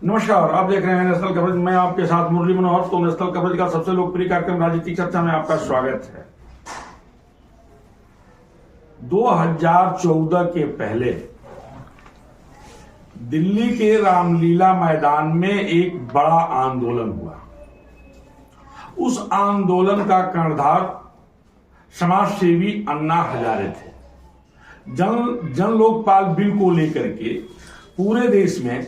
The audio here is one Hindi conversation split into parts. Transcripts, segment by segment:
नमस्कार, आप देख रहे हैं नेशनल कवरेज। मैं आपके साथ मुरली मनोहर। तो नेशनल कवरेज का सबसे लोकप्रिय कार्यक्रम राजनीतिक चर्चा में आपका स्वागत है। 2014 के पहले दिल्ली के रामलीला मैदान में एक बड़ा आंदोलन हुआ। उस आंदोलन का कर्णधार समाज सेवी अन्ना हजारे थे। जन लोकपाल बिल को लेकर के पूरे देश में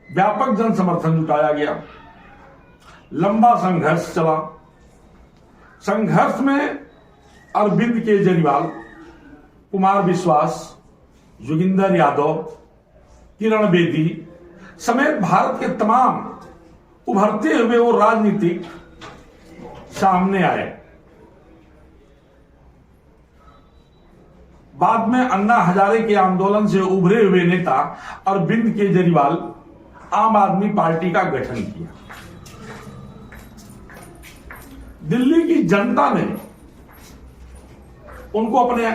व्यापक जन समर्थन जुटाया गया। लंबा संघर्ष चला। संघर्ष में अरविंद केजरीवाल, कुमार विश्वास, जोगिंदर यादव, किरण बेदी समेत भारत के तमाम उभरते हुए वो राजनीतिक सामने आए। बाद में अन्ना हजारे के आंदोलन से उभरे हुए नेता अरविंद केजरीवाल आम आदमी पार्टी का गठन किया। दिल्ली की जनता ने उनको अपने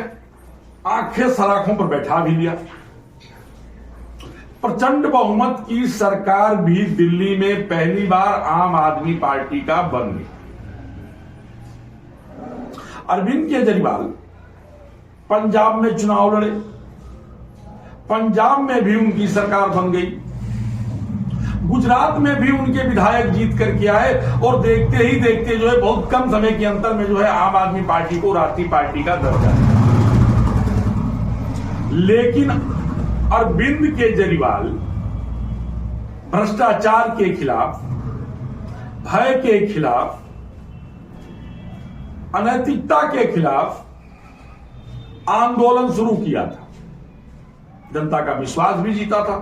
आंखें सलाखों पर बैठा भी लिया। प्रचंड बहुमत की सरकार भी दिल्ली में पहली बार आम आदमी पार्टी का बन गई। अरविंद केजरीवाल पंजाब में चुनाव लड़े। पंजाब में भी उनकी सरकार बन गई। गुजरात में भी उनके विधायक जीत करके आए और देखते ही देखते जो है बहुत कम समय के अंतर में जो है आम आदमी पार्टी को राष्ट्रीय पार्टी का दर्जा दिया। लेकिन अरविंद केजरीवाल भ्रष्टाचार के खिलाफ, भय के खिलाफ, अनैतिकता के खिलाफ आंदोलन शुरू किया था। जनता का विश्वास भी जीता था।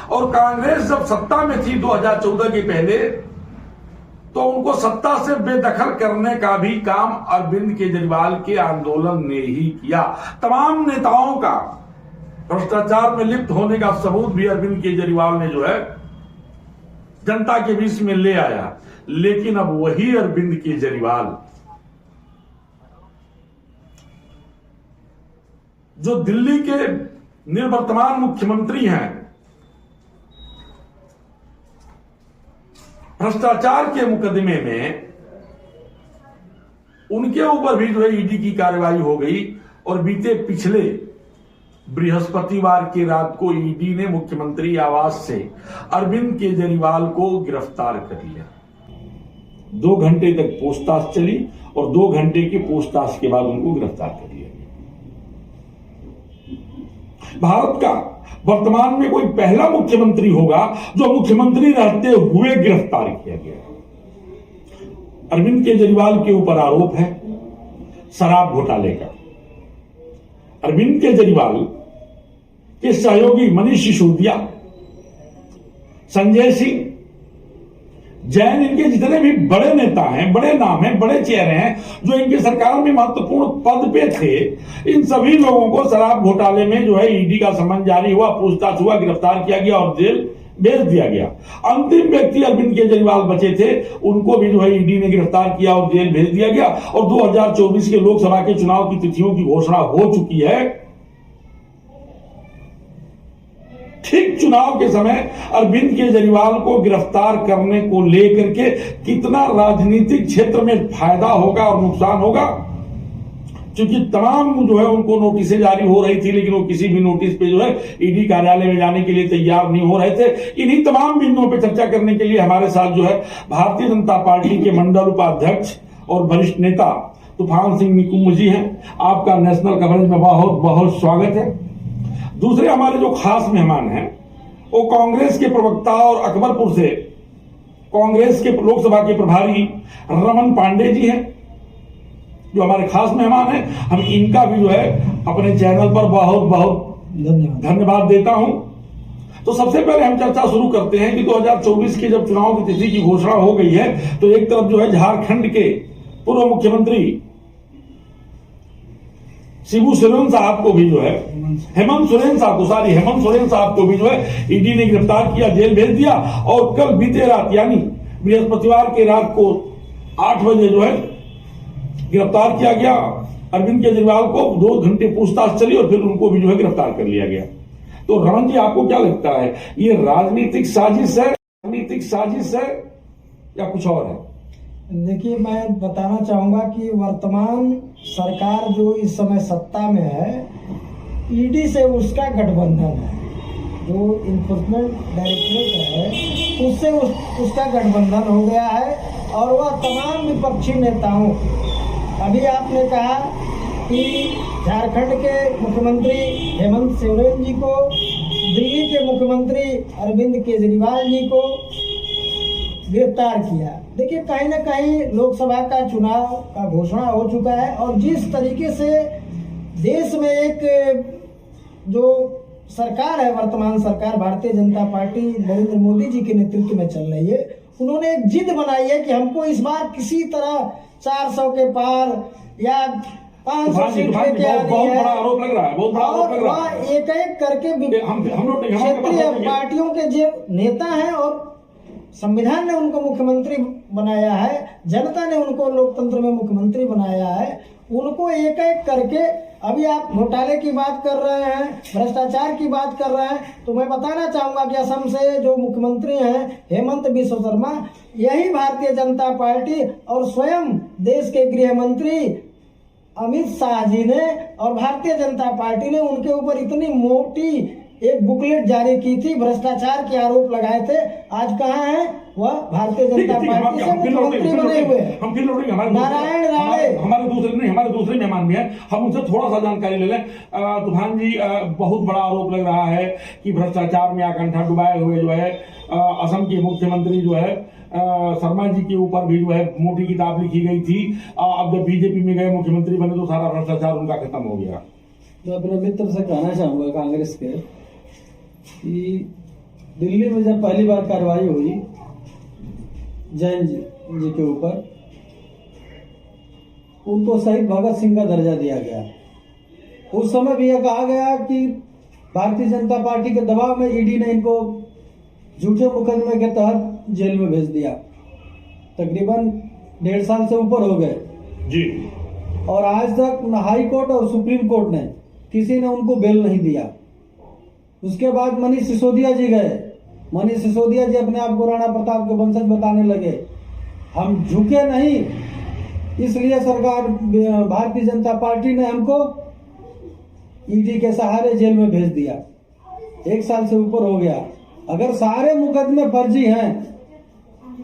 और कांग्रेस जब सत्ता में थी 2014 के पहले, तो उनको सत्ता से बेदखल करने का भी काम अरविंद केजरीवाल के आंदोलन ने ही किया। तमाम नेताओं का भ्रष्टाचार में लिप्त होने का सबूत भी अरविंद केजरीवाल ने जो है जनता के बीच में ले आया। लेकिन अब वही अरविंद केजरीवाल जो दिल्ली के निवर्तमान मुख्यमंत्री हैं, भ्रष्टाचार के मुकदमे में उनके ऊपर भी जो है ईडी की कार्रवाई हो गई। और बीते पिछले बृहस्पतिवार की रात को ईडी ने मुख्यमंत्री आवास से अरविंद केजरीवाल को गिरफ्तार कर लिया। 2 घंटे तक पूछताछ चली और 2 घंटे की पूछताछ के बाद उनको गिरफ्तार कर लिया। भारत का वर्तमान में कोई पहला मुख्यमंत्री होगा जो मुख्यमंत्री रहते हुए गिरफ्तार किया गया। अरविंद केजरीवाल के ऊपर आरोप है शराब घोटाले का। अरविंद केजरीवाल के सहयोगी मनीष सिसोदिया, संजय सिंह, जैन, इनके जितने भी बड़े नेता हैं, बड़े नाम हैं, बड़े चेहरे हैं जो इनकी सरकार में महत्वपूर्ण पद पे थे, इन सभी लोगों को शराब घोटाले में जो है ईडी का समन जारी हुआ, पूछताछ हुआ, गिरफ्तार किया गया और जेल भेज दिया गया। अंतिम व्यक्ति अरविंद केजरीवाल बचे थे, उनको भी जो है ईडी ने गिरफ्तार किया और जेल भेज दिया गया। और 2024 के लोकसभा के चुनाव की तिथियों की घोषणा हो चुकी है। ठीक चुनाव के समय अरविंद केजरीवाल को गिरफ्तार करने को लेकर के कितना राजनीतिक क्षेत्र में फायदा होगा और नुकसान होगा, क्योंकि तमाम जो है उनको नोटिसें जारी हो रही थी, लेकिन वो किसी भी नोटिस पे जो है ईडी कार्यालय में जाने के लिए तैयार नहीं हो रहे थे। इन्हीं तमाम बिंदुओं पर चर्चा करने के लिए हमारे साथ जो है भारतीय जनता पार्टी के मंडल उपाध्यक्ष और वरिष्ठ नेता तूफान सिंह निकुंज जी हैं। आपका नेशनल कवरेज में बहुत बहुत स्वागत है। दूसरे हमारे जो खास मेहमान हैं वो कांग्रेस के प्रवक्ता और अकबरपुर से कांग्रेस के लोकसभा के प्रभारी रमन पांडे जी हैं, जो हमारे खास मेहमान हैं। हम इनका भी जो है अपने चैनल पर बहुत बहुत धन्यवाद देता हूं। तो सबसे पहले हम चर्चा शुरू करते हैं कि 2024 के जब चुनाव की तिथि की घोषणा हो गई है, तो एक तरफ जो है झारखंड के पूर्व मुख्यमंत्री शिबू सोरेन साहब को भी जो है हेमंत सोरेन साहब को भी जो है ईडी ने गिरफ्तार किया, जेल भेज दिया। और कल बीते रात यानी बृहस्पतिवार के रात को 8 बजे जो है गिरफ्तार किया गया। अरविंद केजरीवाल को 2 घंटे पूछताछ चली और फिर उनको भी जो है गिरफ्तार कर लिया गया। तो रमन जी आपको क्या लगता है, ये राजनीतिक साजिश है या कुछ और है? देखिए, मैं बताना चाहूंगा कि वर्तमान सरकार जो इस समय सत्ता में है, ईडी से उसका गठबंधन है। जो इन्फोर्समेंट डायरेक्टरेट है उससे उसका गठबंधन हो गया है और वह तमाम विपक्षी नेताओं, अभी आपने कहा कि झारखंड के मुख्यमंत्री हेमंत सोरेन जी को, दिल्ली के मुख्यमंत्री अरविंद केजरीवाल जी को गिरफ्तार किया। देखिए, कहीं ना कहीं लोकसभा का चुनाव का घोषणा हो चुका है और जिस तरीके से देश में एक जो सरकार है, वर्तमान सरकार भारतीय जनता पार्टी नरेंद्र मोदी जी के नेतृत्व में चल रही है, उन्होंने एक जिद बनाई है कि हमको इस बार किसी तरह 400 के पार या 500 सीट लेके आनी है। बहुत बड़ा आरोप लग रहा है, बहुत बड़ा आरोप लग रहा है। एक एक करके क्षेत्रीय पार्टियों के जो नेता हैं और संविधान ने उनको मुख्यमंत्री बनाया है, जनता ने उनको लोकतंत्र में मुख्यमंत्री बनाया है, उनको एक एक करके, अभी आप घोटाले की बात कर रहे हैं, भ्रष्टाचार की बात कर रहे हैं, तो मैं बताना चाहूंगा कि असम से जो मुख्यमंत्री हैं हेमंत बिश्व शर्मा, यही भारतीय जनता पार्टी और स्वयं देश के गृह मंत्री अमित शाह जी ने और भारतीय जनता पार्टी ने उनके ऊपर इतनी मोटी एक बुकलेट जारी की थी, भ्रष्टाचार के आरोप लगाए थे। आज कहाँ है वह? भारतीय जनता पार्टी से मुख्यमंत्री बने हुए हैं। नारायण राणे हमारे दूसरे मेहमान भी हैं, हम उनसे थोड़ा सा जानकारी ले लें। तूफान जी, बहुत बड़ा आरोप लग रहा है कि भ्रष्टाचार में आकंठा डुबाए हुए जो है असम के मुख्यमंत्री जो है शर्मा जी के ऊपर भी जो है मोटी किताब लिखी गई थी। अब जब बीजेपी में गए मुख्यमंत्री बने तो सारा भ्रष्टाचार उनका खत्म हो गया। मैं अपने मित्र से कहना चाहूंगा कांग्रेस के कि दिल्ली में जब पहली बार कार्रवाई हुई जैन जी के ऊपर, उनको शहीद भगत सिंह का दर्जा दिया गया। उस समय भी यह कहा गया कि भारतीय जनता पार्टी के दबाव में ईडी ने इनको झूठे मुकदमे के तहत जेल में भेज दिया। तकरीबन 1.5 साल से ऊपर हो गए जी, और आज तक न हाई कोर्ट और सुप्रीम कोर्ट ने किसी ने उनको बेल नहीं दिया। उसके बाद मनीष सिसोदिया जी गए। मनीष सिसोदिया जी अपने आप को राणा प्रताप के वंशज बताने लगे। हम झुके नहीं, इसलिए सरकार भारतीय जनता पार्टी ने हमको ईडी के सहारे जेल में भेज दिया। 1 साल से ऊपर हो गया। अगर सारे मुकदमे फर्जी हैं,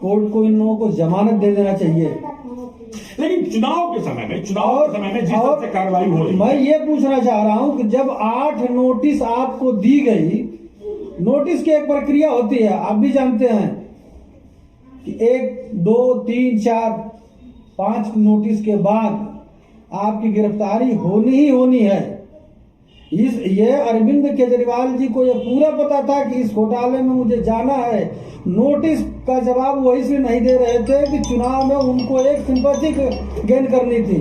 कोर्ट को इन लोगों को जमानत दे देना चाहिए। लेकिन चुनाव के समय में जिस तरह से कार्रवाई हो रही, मैं ये पूछना चाह रहा हूं कि जब 8 नोटिस आपको दी गई, नोटिस की एक प्रक्रिया होती है, आप भी जानते हैं कि 1, 2, 3, 4, 5 नोटिस के बाद आपकी गिरफ्तारी होनी ही होनी है। ये अरविंद केजरीवाल जी को ये पूरा पता था कि इस घोटाले में मुझे जाना है। नोटिस का जवाब वही से नहीं दे रहे थे कि चुनाव में उनको एक सिंपैथी गेन करनी थी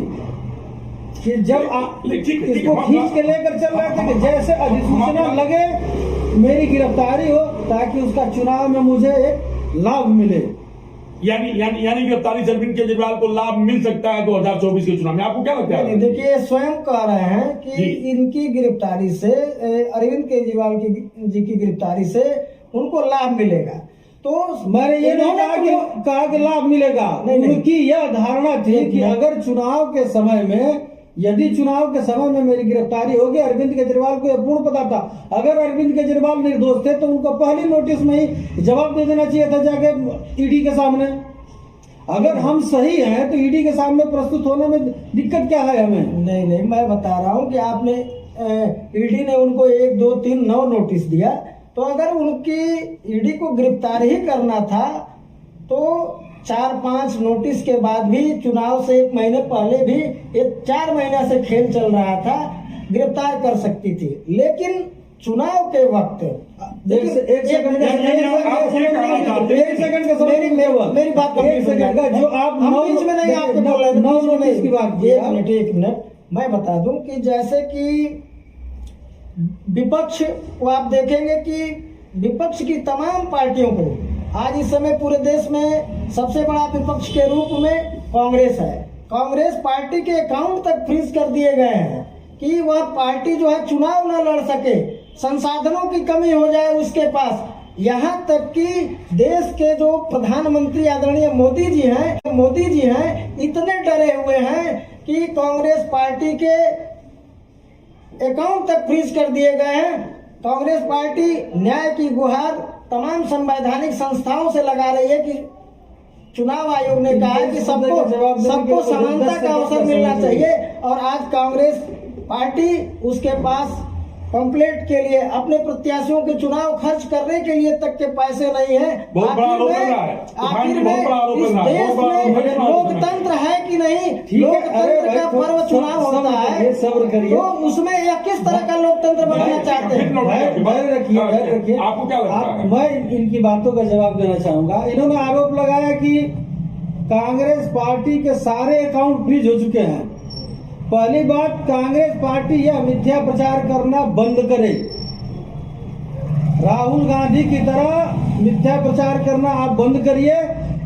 कि जब इसको खींच के लेकर चल रहे थे कि जैसे अधिसूचना लगे मेरी गिरफ्तारी हो, ताकि उसका चुनाव में मुझे एक लाभ मिले। यानी गिरफ्तारी से अरविंद केजरीवाल को लाभ मिल सकता है 2024 के चुनाव में। आपको क्या लगता है? देखिए, स्वयं कह रहे हैं कि इनकी गिरफ्तारी से, अरविंद केजरीवाल जी की गिरफ्तारी से उनको लाभ मिलेगा। तो मैंने ये नहीं कहा कि लाभ मिलेगा। उनकी यह धारणा थी कि अगर चुनाव के समय में, यदि चुनाव के समय में मेरी गिरफ्तारी होगी, अरविंद केजरीवाल को यह पूर्ण पता था, अगर अरविंद केजरीवाल निर्दोष थे तो उनको पहली नोटिस में ही जवाब दे देना चाहिए था जाके ईडी के सामने। अगर हम सही हैं तो ईडी के सामने प्रस्तुत होने में दिक्कत क्या है हमें? नहीं, मैं बता रहा हूँ कि आपने ईडी ने उनको 1, 2, 3, 9 नोटिस दिया, तो अगर उनकी ईडी को गिरफ्तार ही करना था तो 4-5 नोटिस के बाद भी, चुनाव से 1 महीने पहले भी, 4 महीना से खेल चल रहा था, गिरफ्तार कर सकती थी। लेकिन चुनाव के वक्त मेरी बात का जो आप बीच में नहीं आपके बोल रहे, 9 नोटिस की बात, 1 मिनट मैं बता दूं कि जैसे कि विपक्ष को आप देखेंगे कि विपक्ष की तमाम पार्टियों को आज इस समय पूरे देश में सबसे बड़ा विपक्ष के रूप में कांग्रेस है। कांग्रेस पार्टी के अकाउंट तक फ्रीज कर दिए गए हैं कि वह पार्टी जो है चुनाव न लड़ सके। संसाधनों की कमी हो जाए उसके पास। यहाँ तक कि देश के जो प्रधानमंत्री आदरणीय मोदी जी हैं इतने डरे हुए हैं कि कांग्रेस पार्टी के अकाउंट तक फ्रीज कर दिए गए हैं। कांग्रेस पार्टी न्याय की गुहार तमाम संवैधानिक संस्थाओं से लगा रही है कि चुनाव आयोग ने कहा है कि सबको समानता का अवसर मिलना चाहिए, और आज कांग्रेस पार्टी उसके पास पंपलेट के लिए अपने प्रत्याशियों के चुनाव खर्च करने के लिए तक के पैसे नहीं है। बहुत बड़ा आरोप लग रहा है। आखिर में इस देश में लोकतंत्र है कि नहीं? लोकतंत्र का पर्व चुनाव होता है, तो उसमें या किस तरह का लोकतंत्र बनाना चाहते हैं? रखिए, आपको क्या लगता है? मैं इनकी बातों का जवाब देना चाहूंगा। इन्होंने आरोप लगाया कि कांग्रेस पार्टी के सारे अकाउंट फ्रीज हो चुके हैं। पहली बात, कांग्रेस पार्टी यह मिथ्या प्रचार करना बंद करे। राहुल गांधी की तरह मिथ्या प्रचार करना आप बंद करिए।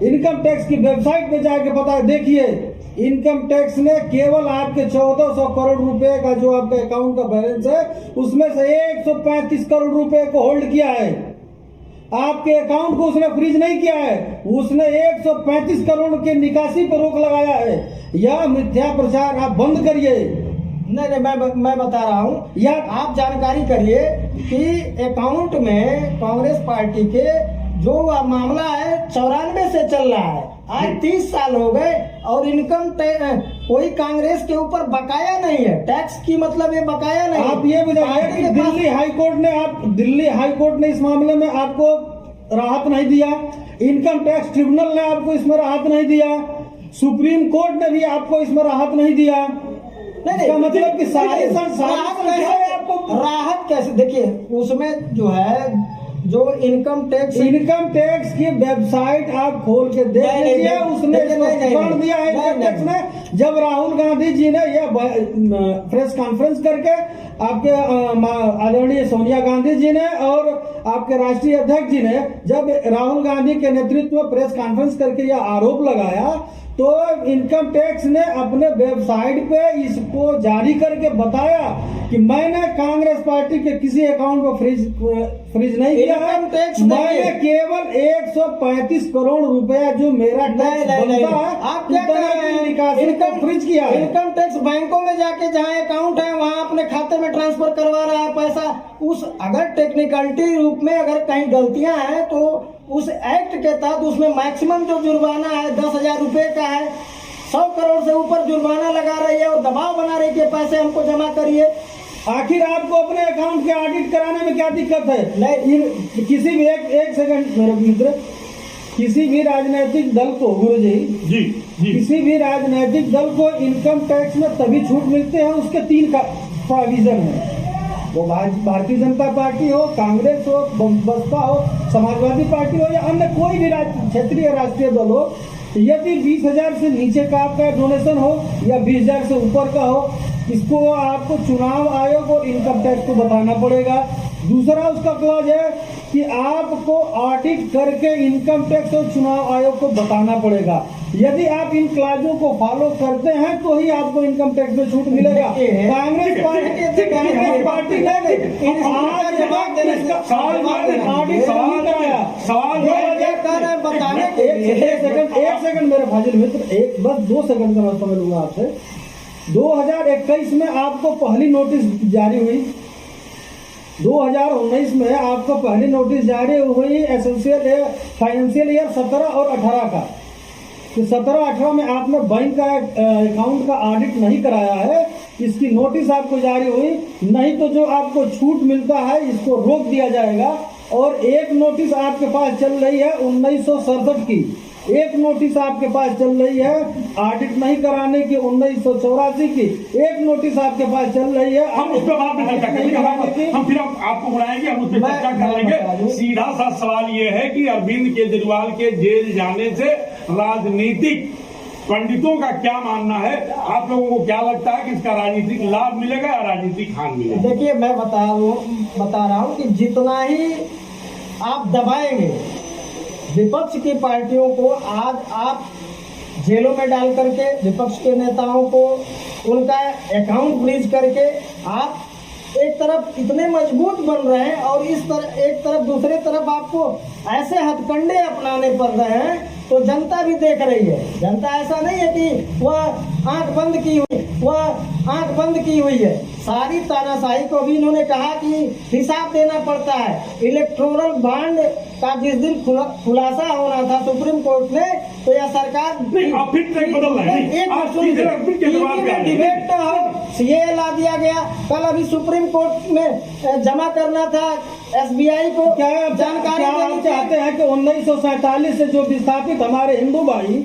इनकम टैक्स की वेबसाइट पे जाके पता देखिए, इनकम टैक्स ने केवल आपके 1400 करोड़ रुपए का जो आपका अकाउंट का बैलेंस है उसमें से 135 करोड़ रुपए को होल्ड किया है। आपके अकाउंट को उसने फ्रीज नहीं किया है, उसने 135 करोड़ के निकासी पर रोक लगाया है। यह मिथ्या प्रचार आप बंद करिए। नहीं, मैं बता रहा हूँ, या आप जानकारी करिए कि अकाउंट में कांग्रेस पार्टी के जो मामला है 94 से चल रहा है, आज 30 साल हो गए, और इनकम कोई कांग्रेस के ऊपर बकाया नहीं है। टैक्स की मतलब ये बकाया नहीं। आप ये बताइए कि दिल्ली हाईकोर्ट ने इस मामले में आपको राहत नहीं दिया, इनकम टैक्स ट्रिब्यूनल ने आपको इसमें राहत नहीं दिया, सुप्रीम कोर्ट ने भी आपको इसमें राहत नहीं दिया। नहीं, मतलब कि सारी राहत कैसे? देखिए, उसमें जो है जो इनकम टैक्स की वेबसाइट आप खोल के देख लीजिए, उसने स्पष्टीकरण दिया है इनकम टैक्स ने। जब राहुल गांधी जी ने यह प्रेस कॉन्फ्रेंस करके आपके आदरणीय सोनिया गांधी जी ने और आपके राष्ट्रीय अध्यक्ष जी ने जब राहुल गांधी के नेतृत्व में प्रेस कॉन्फ्रेंस करके यह आरोप लगाया, तो इनकम टैक्स ने अपने वेबसाइट पे इसको जारी करके बताया कि मैंने कांग्रेस पार्टी के किसी अकाउंट को फ्रीज नहीं किया है, मैंने केवल 135 करोड़ रुपया जो मेरा टैक्स बनता है आप क्या कर रहे हैं? इनकम फ्रीज किया है। इनकम टैक्स बैंकों में जाके जहाँ अकाउंट है वहाँ अपने खाते में ट्रांसफर करवा रहा है पैसा। उस अगर टेक्निकलिटी रूप में अगर कहीं गलतियां हैं तो उस एक्ट के तहत उसमें मैक्सिमम जो जुर्माना है 10,000 रुपए का है। 100 करोड़ से ऊपर जुर्माना लगा रही है और दबाव बना रही है पैसे हमको जमा करिए। आखिर आपको अपने अकाउंट के ऑडिट कराने में क्या दिक्कत है? नहीं, किसी भी एक सेकंड मेरे मित्र, किसी भी राजनीतिक दल को जी किसी भी राजनीतिक दल को इनकम टैक्स में तभी छूट मिलते हैं, उसके 3 प्रोविजन है। वो भारतीय जनता पार्टी हो, कांग्रेस हो, बसपा हो, समाजवादी पार्टी हो या अन्य कोई भी क्षेत्रीय राष्ट्रीय दल हो, यदि 20,000 से नीचे का आपका डोनेशन हो या 20,000 से ऊपर का हो, इसको आपको चुनाव आयोग और इनकम टैक्स को बताना पड़ेगा। दूसरा उसका क्लॉज है कि आपको ऑडिट करके इनकम टैक्स और चुनाव आयोग को बताना पड़ेगा। यदि आप इन क्लॉजों को फॉलो करते हैं तो ही आपको इनकम टैक्स में छूट मिलेगा। कांग्रेस पार्टी ने एक सेकंड मेरे फाजिल मित्र, बस 2 सेकंड का मैं समझ लूंगा आपसे। 2021 में आपको पहली नोटिस जारी हुई, 2019 में आपको पहली नोटिस जारी हुई फाइनेंशियल ईयर 17 और 18 का। कि 17-18 में आपने बैंक का अकाउंट का ऑडिट नहीं कराया है, इसकी नोटिस आपको जारी हुई, नहीं तो जो आपको छूट मिलता है इसको रोक दिया जाएगा। और एक नोटिस आपके पास चल रही है 1967 की, एक नोटिस आपके पास चल रही है ऑडिट नहीं कराने की 1984 की, एक नोटिस आपके पास चल रही है। हम उस पर बाद में चर्चा करेंगे, हम फिर आपको बुलाएंगे, हम उस पर चर्चा कर लेंगे। सीधा सा सवाल ये है कि अरविंद केजरीवाल के जेल जाने से राजनीतिक पंडितों का क्या मानना है? आप लोगों को क्या लगता है कि इसका राजनीतिक लाभ मिलेगा या राजनीतिक हानि मिलेगा? देखिए, मैं बता रहा हूँ कि जितना ही आप दबाएंगे विपक्ष की पार्टियों को, आज आप जेलों में डाल करके विपक्ष के नेताओं को उनका अकाउंट फ्रीज करके आप एक तरफ इतने मजबूत बन रहे हैं और इस तरह एक तरफ दूसरे तरफ आपको ऐसे हथकंडे अपनाने पड़ रहे हैं, तो जनता भी देख रही है। जनता ऐसा नहीं है कि वह आंख बंद की हुई है। सारी तानाशाही को भी इन्होंने कहा कि हिसाब देना पड़ता है। इलेक्टोरल बॉन्ड का जिस दिन खुलासा होना था सुप्रीम कोर्ट में, तो यह सरकार फिर ट्रैक बदल रहा है। डिबेट हो, सीए ला दिया गया। कल अभी सुप्रीम कोर्ट में जमा करना था SBI को। क्या जानकारी आप चाहते हैं कि 1947 से जो विस्थापित हमारे हिंदू भाई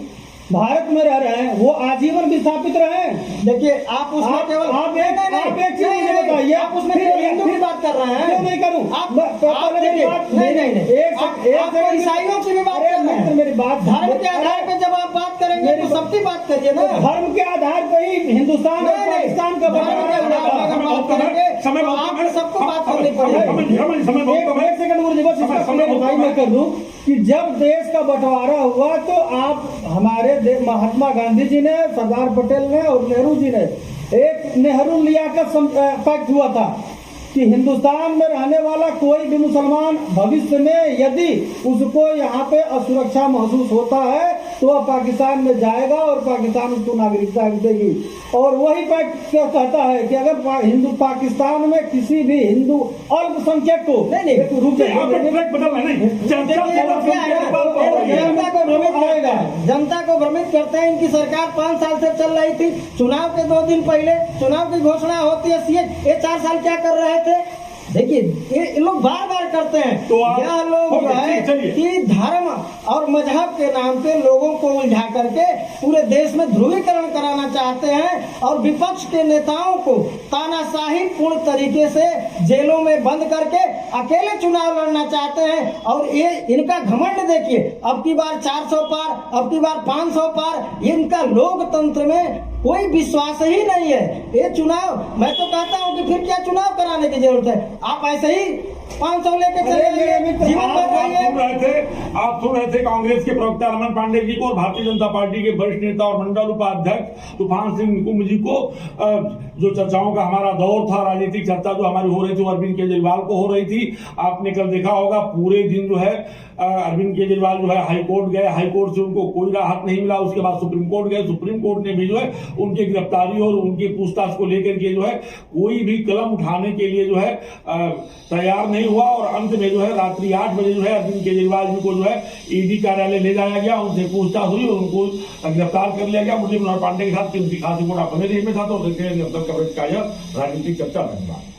भारत में रह रहे हैं वो आजीवन विस्थापित रहे? देखिए आप उसमें केवल आप एक चीज मुझे बताइए, आप उसमें हिंदू की बात कर रहे हैं। क्यों नहीं करूं? आप ईसाइयों की भी बात कर रहे हैं। मेरी बात धर्म के आधार पे जब आप बात करेंगे तो सबकी बात करिए ना। धर्म के आधार पर ही हिंदुस्तान और पाकिस्तान का समय सबको बात करनी पड़ेगी। एक सेकंड भाई मैं कर दूं कि जब देश का बंटवारा हुआ तो आप हमारे महात्मा गांधी जी ने, सरदार पटेल ने और नेहरू जी ने एक नेहरू लियाकत पैक्ट हुआ था कि हिंदुस्तान में रहने वाला कोई भी मुसलमान भविष्य में यदि उसको यहाँ पे असुरक्षा महसूस होता है तो वह पाकिस्तान में जाएगा और पाकिस्तान उसको नागरिकता देगी। और वही पैक्ट क्या कहता है कि अगर पाकिस्तान में किसी भी हिंदू अल्पसंख्यक को जनता को भ्रमित करते हैं। इनकी सरकार 5 साल से चल रही थी। चुनाव के 2 दिन पहले चुनाव की घोषणा होती है, ये 4 साल क्या कर रहे थे? देखिए ये लोग बार बार करते हैं। तो यह लोग है कि धर्म और मजहब के नाम पे लोगों को उलझा करके पूरे देश में ध्रुवीकरण कराना चाहते हैं और विपक्ष के नेताओं को तानाशाही पूर्ण तरीके से जेलों में बंद करके अकेले चुनाव लड़ना चाहते हैं। और ये इनका घमंड देखिए, अब की बार 400 पार, अब की बार 500 पार। इनका लोकतंत्र में कोई विश्वास ही नहीं है। ये चुनाव, मैं तो कहता हूं कि फिर क्या चुनाव कराने की जरूरत है? आप ऐसे ही 500 लेके चले जीवन आप सुन रहे थे कांग्रेस के प्रवक्ता रमन पांडे जी को और भारतीय जनता पार्टी के वरिष्ठ नेता और मंडल उपाध्यक्ष तूफान सिंह कुंभ जी को। जो चर्चाओं का हमारा दौर था, राजनीतिक चर्चा जो हमारी हो रही थी अरविंद केजरीवाल को हो रही थी। आपने कल देखा होगा पूरे दिन जो है अरविंद केजरीवाल जो है हाईकोर्ट गए, हाईकोर्ट से उनको कोई राहत नहीं मिला। उसके बाद सुप्रीम कोर्ट गए, सुप्रीम कोर्ट ने भी जो है उनकी गिरफ्तारी और उनकी पूछताछ को लेकर के जो है कोई भी कलम उठाने के लिए जो है तैयार नहीं हुआ। और अंत में जो है रात्रि 8 बजे जो है अरविंद केजरीवाल जी को जो है ईडी कार्यालय ले जाया गया, उनसे पूछताछ हुई और उनको गिरफ्तार कर लिया गया। मुरली मनोहर पांडे के साथ किसी खास रिपोर्ट आप बने रही में था। तो देखते हैं कवरेज का यह राजनीतिक चर्चा धन्यवाद।